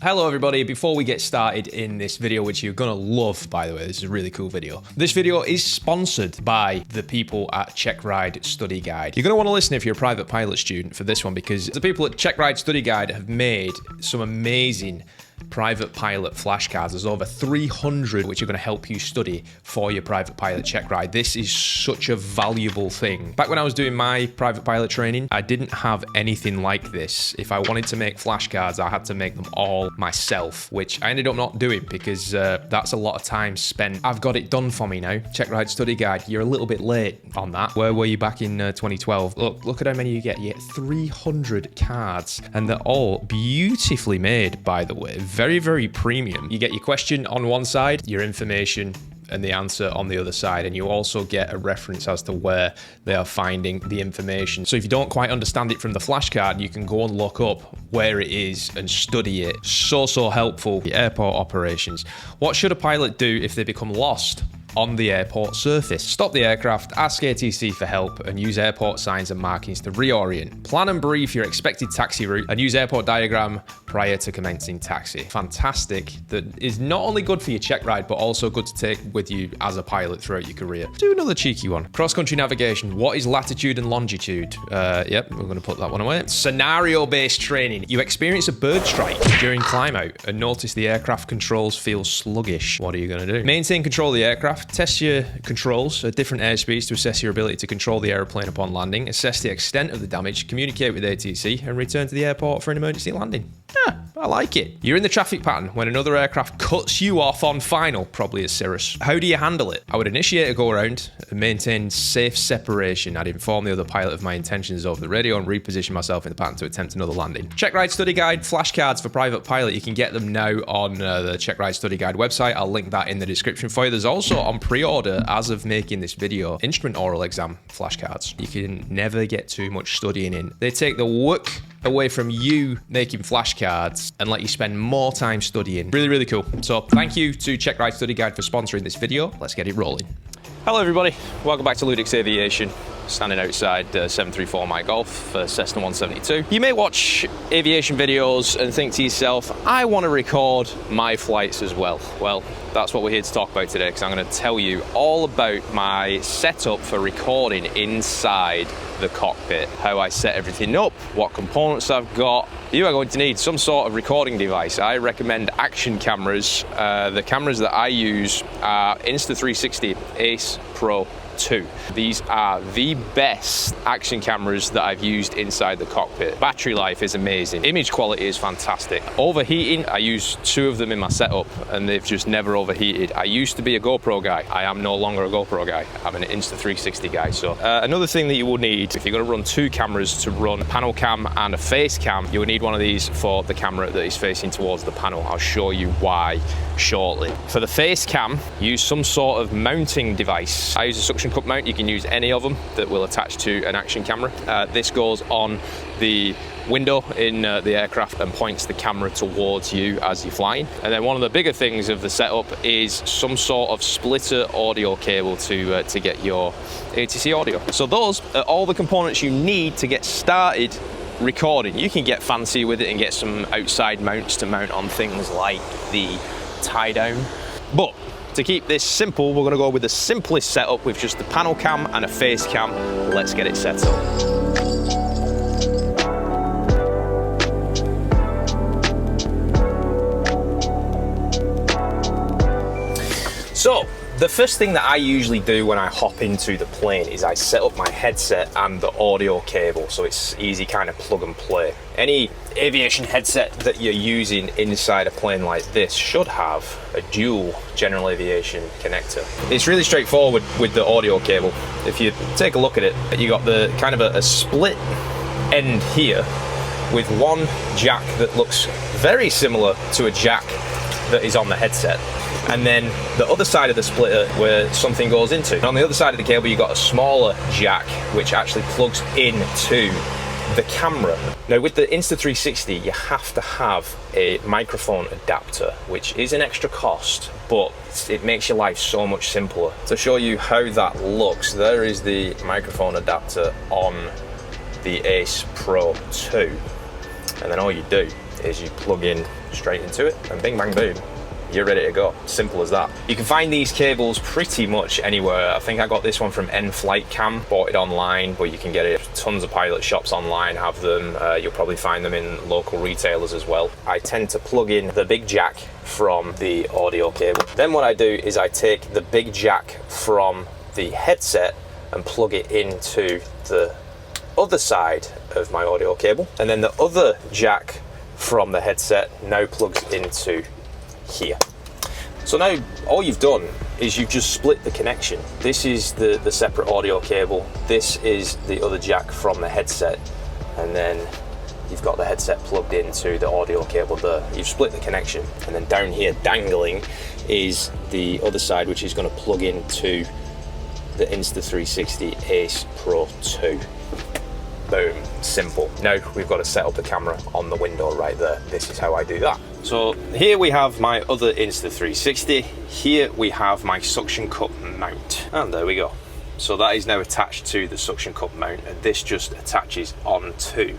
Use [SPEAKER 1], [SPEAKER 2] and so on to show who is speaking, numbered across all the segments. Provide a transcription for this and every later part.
[SPEAKER 1] Hello everybody, before we get started in this video, which you're gonna love by the way, this is a really cool video. This video is sponsored by the people at Checkride Study Guide. You're gonna wanna listen if you're a private pilot student for this one, because the people at Checkride Study Guide have made some amazing private pilot flashcards. There's over 300 which are going to help you study for your private pilot check ride. This is such a valuable thing. Back when I was doing my private pilot training, I didn't have anything like this. If I wanted to make flashcards, I had to make them all myself, which I ended up not doing because that's a lot of time spent. I've got it done for me now. Checkride Study Guide, you're a little bit late on that. Where were you back in 2012? Look at how many you get. You get 300 cards, and they're all beautifully made, by the way. Very, very premium. You get your question on one side, your information and the answer on the other side, and you also get a reference as to where they are finding the information. So if you don't quite understand it from the flashcard, you can go and look up where it is and study it. So helpful. The airport operations. What should a pilot do if they become lost on the airport surface? Stop the aircraft, ask ATC for help, and use airport signs and markings to reorient. Plan and brief your expected taxi route, and use airport diagram prior to commencing taxi. Fantastic. That is not only good for your check ride, but also good to take with you as a pilot throughout your career. Do another cheeky one. Cross-country navigation. What is latitude and longitude? Yep, we're going to put that one away. Scenario-based training. You experience a bird strike during climb out and notice the aircraft controls feel sluggish. What are you going to do? Maintain control of the aircraft. Test your controls at different airspeeds to assess your ability to control the aeroplane upon landing. Assess the extent of the damage. Communicate with ATC and return to the airport for an emergency landing. I like it. You're in the traffic pattern when another aircraft cuts you off on final, probably a Cirrus. How do you handle it? I would initiate a go-around and maintain safe separation. I'd inform the other pilot of my intentions over the radio and reposition myself in the pattern to attempt another landing. Checkride Study Guide flashcards for private pilot. You can get them now on the Checkride Study Guide website. I'll link that in the description for you. There's also on pre-order, as of making this video, instrument oral exam flashcards. You can never get too much studying in. They take the work away from you making flashcards and let you spend more time studying. Really, really cool. So thank you to Checkride Study Guide for sponsoring this video. Let's get it rolling. Hello everybody, welcome back to LewDix Aviation. Standing outside 734 My Golf for Cessna 172. You may watch aviation videos and think to yourself, I want to record my flights as well. Well, that's what we're here to talk about today, because I'm going to tell you all about my setup for recording inside the cockpit, how I set everything up, what components I've got. You are going to need some sort of recording device. I recommend action cameras. The cameras that I use are Insta360 Ace Pro 2. These are the best action cameras that I've used inside the cockpit. Battery life is amazing. Image quality is fantastic. Overheating, I use 2 of them in my setup and they've just never overheated. I used to be a GoPro guy. I am no longer a GoPro guy. I'm an Insta360 guy. So another thing that you will need, if you're going to run 2 cameras to run a panel cam and a face cam, you will need one of these for the camera that is facing towards the panel. I'll show you why shortly. For the face cam, use some sort of mounting device. I use a suction cup mount. You can use any of them that will attach to an action camera. This goes on the window in the aircraft and points the camera towards you as you're flying. And then one of the bigger things of the setup is some sort of splitter audio cable to get your ATC audio. So those are all the components you need to get started recording. You can get fancy with it and get some outside mounts to mount on things like the tie down, but to keep this simple, we're going to go with the simplest setup with just the panel cam and a face cam. Let's get it set up. So, the first thing that I usually do when I hop into the plane is I set up my headset and the audio cable, so it's easy kind of plug and play. Any aviation headset that you're using inside a plane like this should have a dual general aviation connector. It's really straightforward with the audio cable. If you take a look at it, you got the kind of a split end here with one jack that looks very similar to a jack that is on the headset, and then the other side of the splitter where something goes into. And on the other side of the cable, you've got a smaller jack which actually plugs into the camera. Now with the Insta360, you have to have a microphone adapter, which is an extra cost, but it makes your life so much simpler. To show you how that looks, there is the microphone adapter on the Ace Pro 2. And then all you do is you plug in straight into it, and bing bang boom, you're ready to go. Simple as that. You can find these cables pretty much anywhere. I think I got this one from N-Flight Cam, bought it online, but you can get it. Tons of pilot shops online have them. You'll probably find them in local retailers as well. I tend to plug in the big jack from the audio cable. Then what I do is I take the big jack from the headset and plug it into the other side of my audio cable. And then the other jack from the headset now plugs into here. So now all you've done is you've just split the connection. This is the separate audio cable, this is the other jack from the headset, and then you've got the headset plugged into the audio cable there. You've split the connection, and then down here dangling is the other side, which is going to plug into the Insta360 Ace Pro 2. Boom, simple. Now we've got to set up the camera on the window right there. This is how I do that. So here we have my other Insta360. Here we have my suction cup mount. And there we go. So that is now attached to the suction cup mount, and this just attaches onto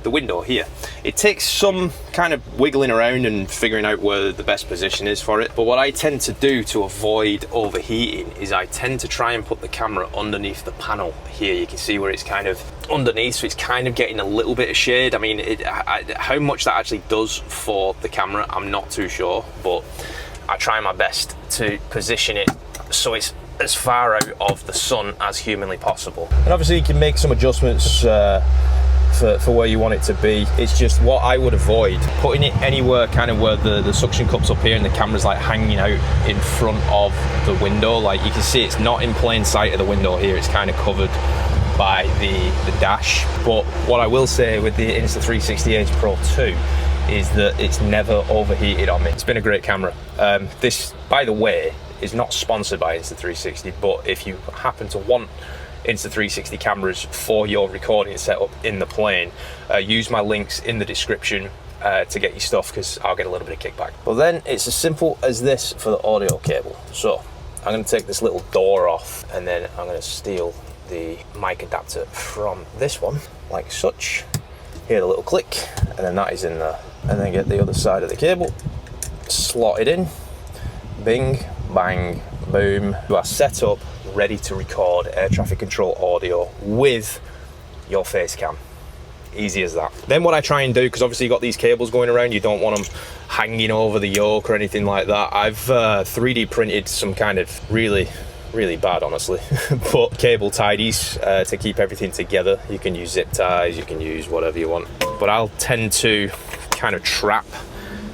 [SPEAKER 1] the window here. It takes some kind of wiggling around and figuring out where the best position is for it, but what I tend to do to avoid overheating is I tend to try and put the camera underneath the panel. Here you can see where it's kind of underneath, so it's kind of getting a little bit of shade. I mean, how much that actually does for the camera, I'm not too sure, but I try my best to position it so it's as far out of the sun as humanly possible. And obviously you can make some adjustments for where you want it to be. It's just what I would avoid, putting it anywhere kind of where the suction cup's up here and the camera's like hanging out in front of the window. Like you can see, it's not in plain sight of the window here, it's kind of covered by the dash. But what I will say with the Insta360 Ace Pro 2 is that it's never overheated on me. It's been a great camera. This, by the way, is not sponsored by Insta360, but if you happen to want Insta360 cameras for your recording setup in the plane, use my links in the description to get your stuff, because I'll get a little bit of kickback. Well, then it's as simple as this for the audio cable. So I'm going to take this little door off, and then I'm going to steal the mic adapter from this one like such. Hear the little click, and then that is in there. And then get the other side of the cable, slot it in, bing, bang, boom. You are set up, ready to record air traffic control audio with your face cam. Easy as that. Then what I try and do, because obviously you've got these cables going around, you don't want them hanging over the yoke or anything like that. I've 3D printed some kind of really bad, honestly, but cable tidies to keep everything together. You can use zip ties, you can use whatever you want, but I'll tend to kind of trap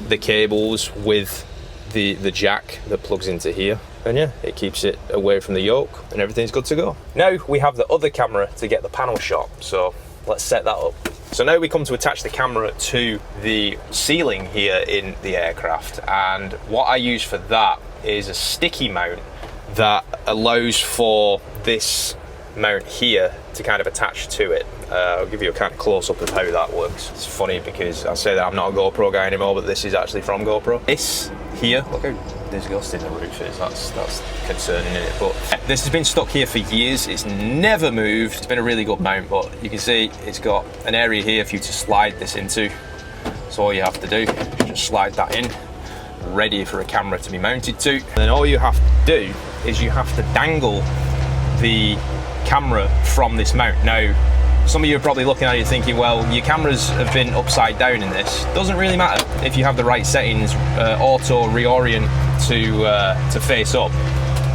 [SPEAKER 1] the cables with the jack that plugs into here, and yeah, it keeps it away from the yoke and everything's good to go. Now we have the other camera to get the panel shot, so let's set that up. So now we come to attach the camera to the ceiling here in the aircraft, and what I use for that is a sticky mount that allows for this mount here to kind of attach to it. I'll give you a kind of close-up of how that works. It's funny because I say that I'm not a GoPro guy anymore, but this is actually from GoPro. This here, look how disgusting the roof is, that's concerning, isn't it? But this has been stuck here for years, it's never moved. It's been a really good mount, but you can see it's got an area here for you to slide this into. So all you have to do is just slide that in, ready for a camera to be mounted to. And then all you have to do is you have to dangle the camera from this mount. Now, some of you are probably looking at it thinking, well, your cameras have been upside down in this. Doesn't really matter if you have the right settings, auto reorient to face up.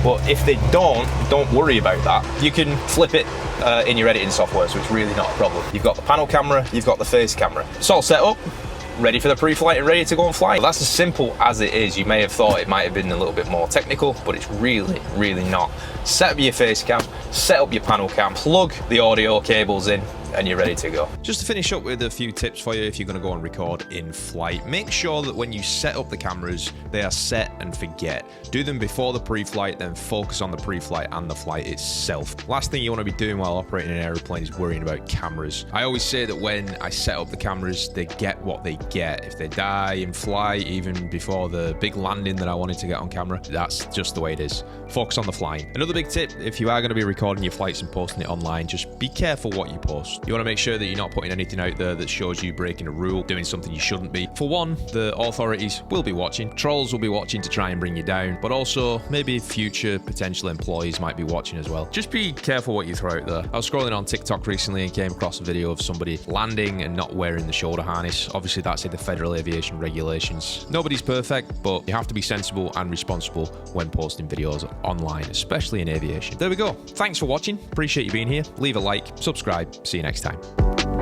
[SPEAKER 1] But if they don't worry about that. You can flip it in your editing software, so it's really not a problem. You've got the panel camera, you've got the face camera. It's all set up, ready for the pre-flight and ready to go and fly. Well, that's as simple as it is. You may have thought it might have been a little bit more technical, but it's really not. Set up your face cam, set up your panel cam, plug the audio cables in, and you're ready to go. Just to finish up with a few tips for you if you're going to go and record in flight. Make sure that when you set up the cameras, they are set and forget. Do them before the pre-flight, then focus on the pre-flight and the flight itself. Last thing you want to be doing while operating an aeroplane is worrying about cameras. I always say that when I set up the cameras, they get what they get. If they die in flight, even before the big landing that I wanted to get on camera, that's just the way it is. Focus on the flying. Another big tip, if you are going to be recording your flights and posting it online, just be careful what you post. You want to make sure that you're not putting anything out there that shows you breaking a rule, doing something you shouldn't be. For one, the authorities will be watching. Trolls will be watching to try and bring you down, but also maybe future potential employees might be watching as well. Just be careful what you throw out there. I was scrolling on TikTok recently and came across a video of somebody landing and not wearing the shoulder harness. Obviously, that's in the Federal Aviation regulations. Nobody's perfect, but you have to be sensible and responsible when posting videos online, especially in aviation. There we go. Thanks for watching. Appreciate you being here. Leave a like, subscribe. See you next time.